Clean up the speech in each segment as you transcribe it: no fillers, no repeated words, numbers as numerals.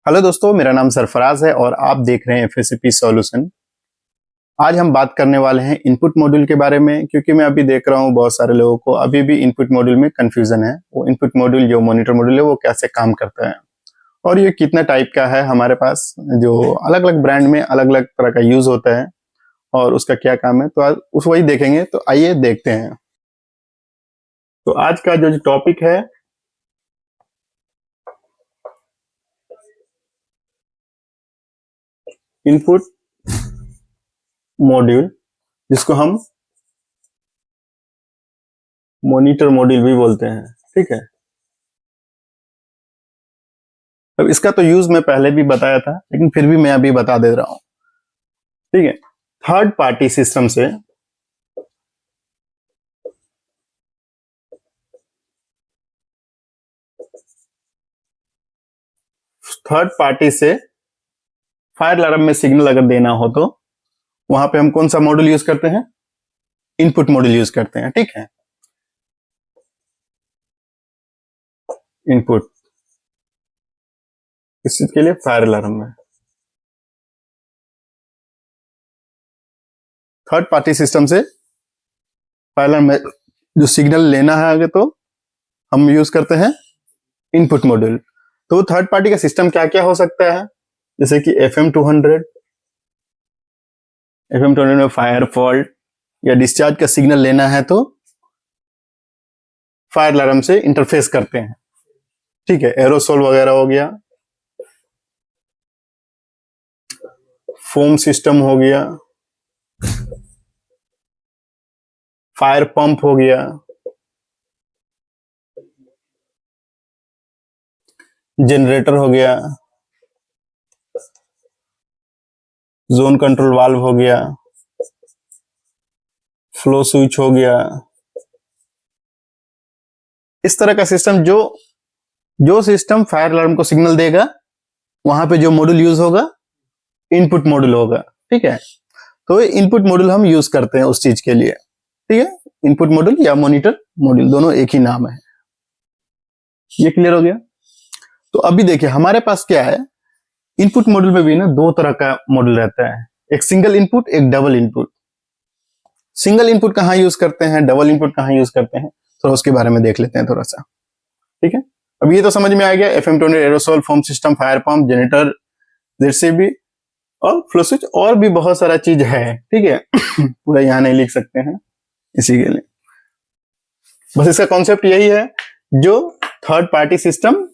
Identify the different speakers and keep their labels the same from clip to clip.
Speaker 1: Hello दोस्तों, मेरा नाम सरफराज है और आप देख रहे हैं एफएससीपी सॉल्यूशन। आज हम बात करने वाले हैं इनपुट मॉड्यूल के बारे में, क्योंकि मैं अभी देख रहा हूँ बहुत सारे लोगों को अभी भी इनपुट मॉड्यूल में कंफ्यूजन है। वो इनपुट मॉड्यूल जो मॉनिटर मॉड्यूल है वो कैसे काम करता है और ये कितना टाइप का है। हमारे पास जो अलग अलग ब्रांड में अलग अलग तरह का यूज होता है और उसका क्या काम है, तो आज उस वही देखेंगे। तो आइए देखते हैं। तो आज का जो टॉपिक है इनपुट मॉड्यूल, जिसको हम मॉनिटर मॉड्यूल भी बोलते हैं। ठीक है, अब इसका तो यूज मैं पहले भी बताया था, लेकिन फिर भी मैं अभी बता दे रहा हूं। ठीक है, थर्ड पार्टी सिस्टम से फायर अलार्म में सिग्नल अगर देना हो तो वहां पे हम कौन सा मॉड्यूल यूज करते हैं? इनपुट मॉड्यूल यूज करते हैं। ठीक है, इनपुट किस चीज के लिए? फायर अलार्म में। थर्ड पार्टी सिस्टम से फायर अलार्म में जो सिग्नल लेना है आगे, तो हम यूज करते हैं इनपुट मॉड्यूल। तो थर्ड पार्टी का सिस्टम क्या क्या हो सकता है? जैसे कि FM200 में फायर फॉल्ट या डिस्चार्ज का सिग्नल लेना है तो फायर अलार्म से इंटरफेस करते हैं। ठीक है, एरोसोल वगैरह हो गया, फोम सिस्टम हो गया, फायर पंप हो गया, जनरेटर हो गया, जोन कंट्रोल वाल्व हो गया, फ्लो स्विच हो गया। इस तरह का सिस्टम जो सिस्टम फायर अलार्म को सिग्नल देगा, वहां पे जो मॉड्यूल यूज होगा इनपुट मॉड्यूल होगा। ठीक है, तो इनपुट मॉड्यूल हम यूज करते हैं उस चीज के लिए। ठीक है, इनपुट मॉड्यूल या मॉनिटर मॉड्यूल दोनों एक ही नाम है। ये क्लियर हो गया? तो अभी देखिए हमारे पास क्या है, इनपुट मॉड्यूल में भी ना दो तरह का मॉड्यूल रहता है, एक सिंगल इनपुट, एक डबल इनपुट। सिंगल इनपुट कहाँ यूज करते हैं, डबल इनपुट कहाँ यूज करते हैं, थोड़ा उसके बारे में देख लेते हैं थोड़ा सा। ठीक है, अब ये तो समझ में आ गया, FM200 aerosol, foam system, fire pump, generator, JCB और फ्लो स्विच, और भी बहुत सारा चीज है। ठीक है पूरा यहाँ नहीं लिख सकते हैं इसी के लिए। बस इसका कॉन्सेप्ट यही है, जो third party system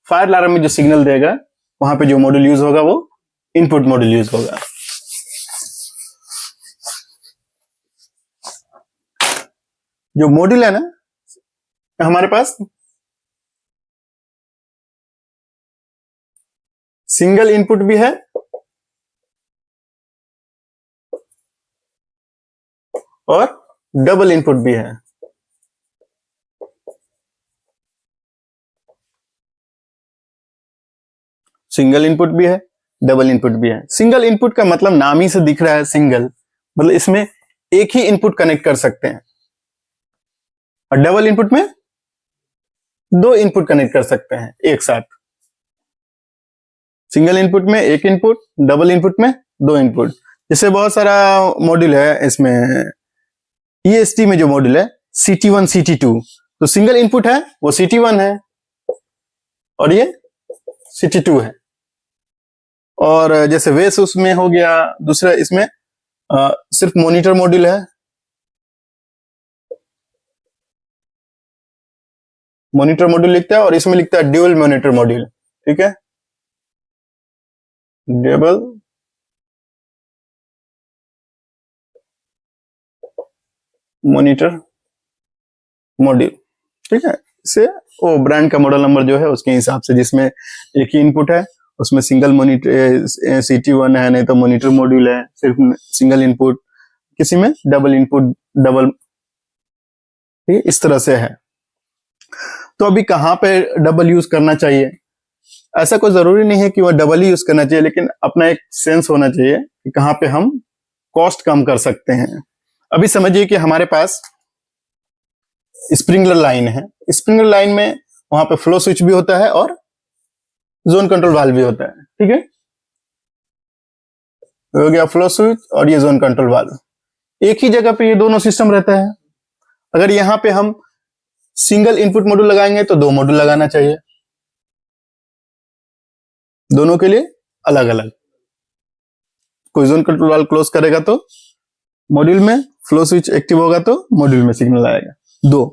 Speaker 1: fire alarm में जो सिग्नल देगा, वहां पे जो मॉड्यूल यूज होगा वो इनपुट मॉड्यूल यूज होगा। जो मॉड्यूल है ना हमारे पास, सिंगल इनपुट भी है और डबल इनपुट भी है। सिंगल इनपुट भी है, डबल इनपुट भी है। सिंगल इनपुट का मतलब नाम ही से दिख रहा है सिंगल, मतलब इसमें एक ही इनपुट कनेक्ट कर सकते हैं। और डबल इनपुट में दो इनपुट कनेक्ट कर सकते हैं एक साथ। सिंगल इनपुट में एक इनपुट, डबल इनपुट में दो इनपुट। जैसे बहुत सारा मॉड्यूल है इसमें, EST में जो मॉड्यूल है CT1 CT2, तो सिंगल इनपुट है वो CT1 है और ये CT2 है। और जैसे वेस उसमें हो गया दूसरा, इसमें सिर्फ मॉनिटर मॉड्यूल है, मॉनिटर मॉड्यूल लिखता है, और इसमें लिखता है ड्यूअल मॉनिटर मॉड्यूल। ठीक है, ड्यूअल मॉनिटर मॉड्यूल। ठीक है, इसे वो ब्रांड का मॉडल नंबर जो है उसके हिसाब से, जिसमें एक ही इनपुट है उसमें सिंगल मॉनिटर CT1 है, नहीं तो मॉनिटर मॉड्यूल है सिर्फ सिंगल इनपुट, किसी में डबल इनपुट डबल। ठीक है, इस तरह से है। तो अभी कहाँ पे डबल यूज करना चाहिए? ऐसा कोई जरूरी नहीं है कि वह डबल ही यूज करना चाहिए, लेकिन अपना एक सेंस होना चाहिए कि कहाँ पे हम कॉस्ट कम कर सकते हैं। अभी समझिए कि हमारे पास स्प्रिंकलर लाइन है, स्प्रिंकलर लाइन में वहां पे फ्लो स्विच भी होता है और जोन कंट्रोल वाल्व भी होता है। ठीक है, हो गया फ्लो स्विच और ये जोन कंट्रोल वाल्व। एक ही जगह पे ये दोनों सिस्टम रहता है। अगर यहाँ पे हम सिंगल इनपुट मॉड्यूल लगाएंगे तो 2 मॉड्यूल लगाना चाहिए, दोनों के लिए अलग अलग। कोई जोन कंट्रोल वाल्व क्लोज करेगा तो मॉड्यूल में, फ्लो स्विच एक्टिव होगा तो मॉड्यूल में सिग्नल आएगा 2।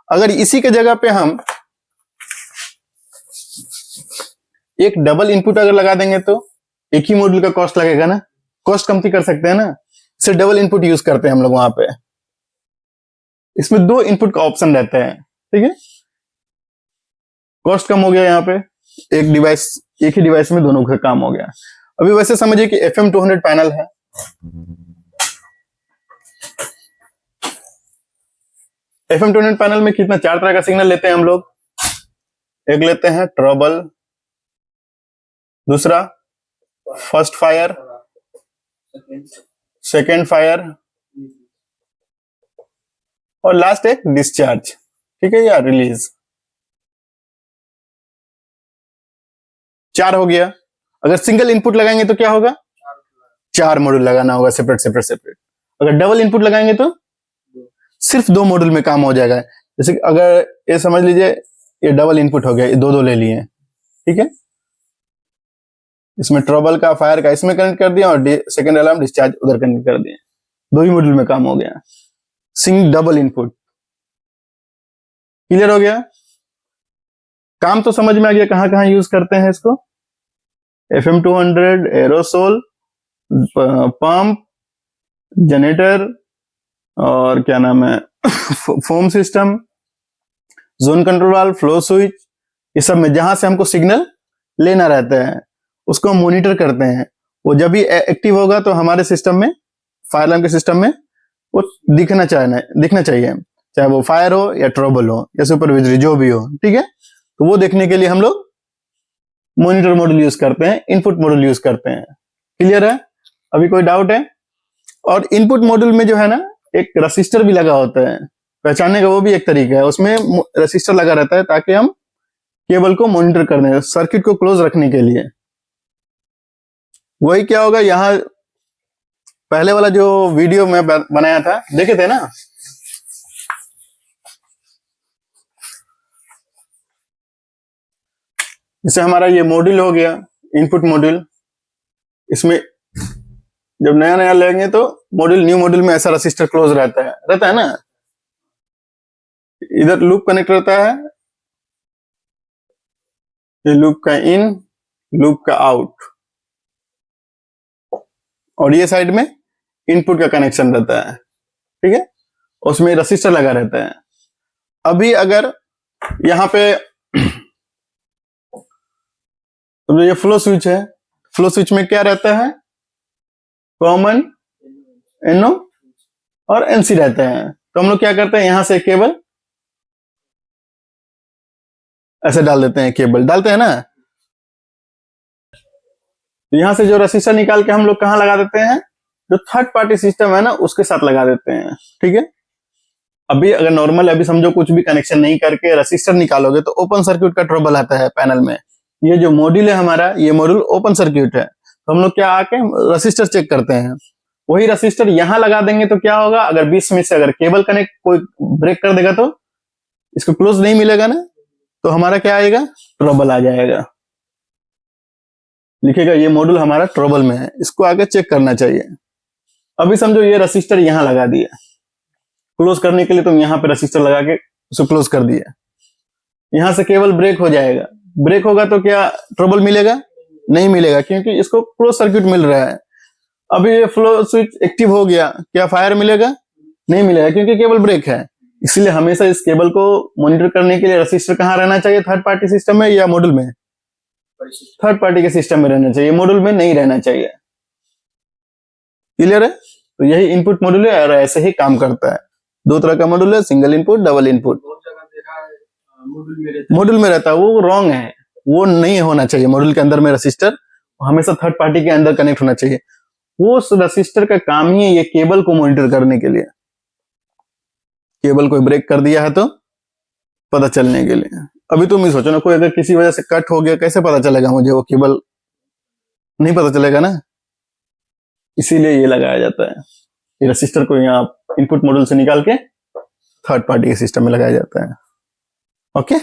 Speaker 1: अगर इसी के जगह पे हम एक डबल इनपुट अगर लगा देंगे तो एक ही मॉड्यूल का कॉस्ट लगेगा ना, कॉस्ट कम कर सकते हैं ना, इसे डबल इनपुट यूज करते हैं हम लोग वहां पे। इसमें 2 इनपुट का ऑप्शन रहता है। ठीक है, कॉस्ट कम हो गया, यहाँ पे एक ही डिवाइस में दोनों का काम हो गया। अभी वैसे समझिए कि FM200 पैनल है। FM200 पैनल में कितना 4 तरह का सिग्नल लेते हैं हम लोग। एक लेते हैं ट्रबल, दूसरा फर्स्ट फायर, सेकेंड फायर और लास्ट एक डिस्चार्ज। ठीक है, या रिलीज। 4 हो गया। अगर सिंगल इनपुट लगाएंगे तो क्या होगा, 4 मॉड्यूल लगाना होगा सेपरेट सेपरेट सेपरेट। अगर डबल इनपुट लगाएंगे तो सिर्फ 2 मॉड्यूल में काम हो जाएगा। जैसे अगर ये समझ लीजिए ये डबल इनपुट हो गया, ये 2 ले लिए। ठीक है, इसमें ट्रबल का, फायर का इसमें कनेक्ट कर दिया और सेकेंड अलार्म डिस्चार्ज उधर कनेक्ट कर दिए, 2 ही मॉड्यूल में काम हो गया। डबल इनपुट क्लियर हो गया। काम तो समझ में आ गया कहां कहां यूज करते हैं इसको। FM200, एरोसोल, पंप, जनरेटर और क्या नाम है foam system, zone control valve, flow switch, ये सब में जहां से हमको सिग्नल लेना रहता है उसको हम मॉनिटर करते हैं। वो जब भी एक्टिव होगा तो हमारे सिस्टम में, फायर अलार्म के सिस्टम में वो दिखना चाहिए, चाहे वो फायर हो या ट्रबल हो या सुपरवाइजरी जो भी हो। ठीक है, तो वो देखने के लिए हम लोग मॉनिटर मॉड्यूल यूज करते हैं, इनपुट मॉड्यूल यूज करते हैं। क्लियर है, अभी कोई डाउट है। और इनपुट मॉड्यूल में जो है ना एक रजिस्टर भी लगा होता है, पहचानने का वो भी एक तरीका है। उसमें रजिस्टर लगा रहता है ताकि हम केबल को मॉनिटर करने, सर्किट को क्लोज रखने के लिए। वही क्या होगा, यहाँ पहले वाला जो वीडियो में बनाया था देखे थे ना, जैसे हमारा ये मॉड्यूल हो गया इनपुट मॉड्यूल। इसमें जब नया नया लेंगे तो न्यू मॉड्यूल में ऐसा रजिस्टर क्लोज रहता है ना, इधर लूप कनेक्ट रहता है, ये लूप का इन, लूप का आउट, और ये साइड में इनपुट का कनेक्शन रहता है। ठीक है, उसमें रजिस्टर लगा रहता है। अभी अगर यहाँ पे तो ये फ्लो स्विच है, फ्लो स्विच में क्या रहता है, कॉमन, NO और NC रहते हैं। तो हम लोग क्या करते हैं, यहां से केबल ऐसे डाल देते हैं, केबल डालते हैं ना, यहां से जो रजिस्टर निकाल के हम लोग कहां लगा देते हैं, जो थर्ड पार्टी सिस्टम है ना उसके साथ लगा देते हैं। ठीक है, अभी अगर नॉर्मल अभी समझो कुछ भी कनेक्शन नहीं करके रजिस्टर निकालोगे तो ओपन सर्किट का ट्रबल आता है पैनल में। ये जो मॉड्यूल है हमारा, ये मॉड्यूल ओपन सर्किट है, तो हम लोग क्या आके रजिस्टर चेक करते हैं। वही रजिस्टर यहां लगा देंगे तो क्या होगा, अगर बीच में से अगर केबल कनेक्ट कोई ब्रेक कर देगा तो इसको क्लोज नहीं मिलेगा ना, तो हमारा क्या आएगा, ट्रबल आ जाएगा। लिखेगा ये मॉड्यूल हमारा ट्रबल में है, इसको आगे चेक करना चाहिए। अभी समझो ये रजिस्टर यहां लगा दिया, क्लोज करने के लिए तुम यहां पे रजिस्टर लगा के उसको क्लोज कर दिया, यहां से केबल ब्रेक हो जाएगा। ब्रेक होगा तो क्या ट्रबल मिलेगा, नहीं मिलेगा, क्योंकि इसको क्लोज सर्किट मिल रहा है। अभी ये फ्लो स्विच एक्टिव हो गया, क्या फायर मिलेगा, नहीं मिलेगा, क्योंकि केबल ब्रेक है। इसलिए हमेशा इस केबल को मॉनिटर करने के लिए रजिस्टर कहाँ रहना चाहिए, थर्ड पार्टी सिस्टम में या मॉड्यूल में, थर्ड पार्टी के सिस्टम में रहना चाहिए, मॉड्यूल में नहीं रहना चाहिए। क्लियर है, तो यही इनपुट मॉड्यूल है और ऐसे ही काम करता है। 2 तरह का मॉड्यूल है, single input, double input. Module में रहता है, वो रॉन्ग है, वो नहीं होना चाहिए। मॉड्यूल के अंदर में रजिस्टर हमेशा थर्ड पार्टी के अंदर कनेक्ट होना चाहिए। वो रजिस्टर का काम ही है ये केबल को मॉनिटर करने के लिए, केबल कोई ब्रेक कर दिया है तो पता चलने के लिए। अभी तुम ही सोचो ना, कोई अगर किसी वजह से कट हो गया, कैसे पता चलेगा मुझे वो केबल? नहीं पता चलेगा ना, इसीलिए ये लगाया जाता है। ये रजिस्टर को यहाँ इनपुट मॉड्यूल से निकाल के थर्ड पार्टी के सिस्टम में लगाया जाता है। ओके।